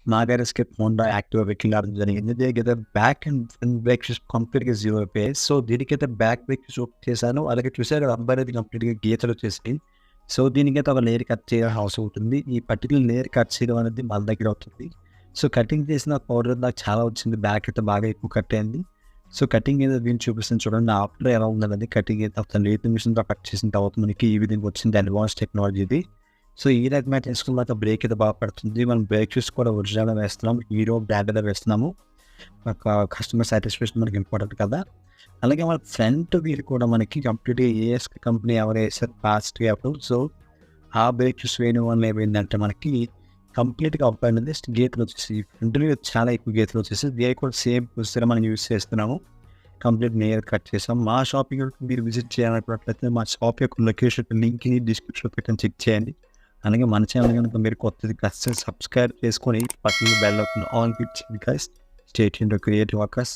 నాకైతే skip Honda Activa vehicle రావడం జరిగింది. దీనికైతే బ్యాక్ అండ్ ఫ్రంట్ బ్రేక్స్ కంప్లీట్‌గా జీరో అయిపోయాయి. సో, దీనికైతే బ్యాక్ బ్రేక్ షూట్ చేశాను. అలాగే చూసారు రంబర్ అనేది కంప్లీట్‌గా గీతలొచ్చేసాయి. సో, దీనికైతే ఒక లేయర్ కట్ చేయాల్సిన అవసరం ఉంటుంది. ఈ పర్టిక్యులర్ లేయర్ కట్ చేయడం అనేది మన దగ్గర అవుతుంది. సో, కటింగ్ చేసిన పౌడర్ నాకు చాలా వచ్చింది. బ్యాక్ అయితే బాగా ఎక్కువ కట్ అయింది. సో, కటింగ్ ఏదో దీన్ని చూపిస్తాను చూడండి. ఆఫ్టర్ ఎలా ఉందనేది కటింగ్ అయితే ఒక లేత్ మిషన్‌తో కట్ చేసిన తర్వాత మనకి ఈ విధంగా వచ్చింది. అడ్వాన్స్ టెక్నాలజీ ఇది. సో, ఈ రకంగా చేసుకున్నాక బ్రేక్ అయితే బాగా పడుతుంది. మనం బ్రేక్ షూస్ కూడా ఒరిజినల్‌గా వేస్తున్నాం. హీరో బ్రాండెడే వేస్తున్నాము. కస్టమర్ సాటిస్ఫాక్షన్ మనకి ఇంపార్టెంట్ కదా! అలాగే మన ఫ్రంట్ వీల్ కూడా మనకి కంప్లీట్‌గా ఏఎస్ కంపెనీ ఎవరేసారు ఫాస్ట్‌గా అప్పుడు. సో, ఆ బ్రేక్ షూస్ వేయడం వల్ల ఏమైందంటే మనకి కంప్లీట్‌గా అప్ అనేది గీతలొచ్చేసాయి. ఫ్రంట్ వీల్ చాలా ఎక్కువ గీతలొచ్చేసాయి. గేర్ కూడా సేమ్ ప్రొసీజర్ మనం యూజ్ చేస్తున్నాము. కంప్లీట్ లేయర్ కట్ చేసాం. మా షాప్‌కి మీరు విజిట్ చేయాలనుకున్నట్లయితే మా షాప్ యొక్క లొకేషన్ లింక్‌ని డిస్క్రిప్షన్‌లో పెట్టాను, చెక్ చేయండి. అలాగే మన ఛానల్ గనుక మీరు కొత్తది ఖచ్చితంగా సబ్స్క్రైబ్ చేసుకొని పక్కన బెల్ ఐకాన్ ఆన్ క్లిక్ చేయండి guys. Stay tuned to creative workers.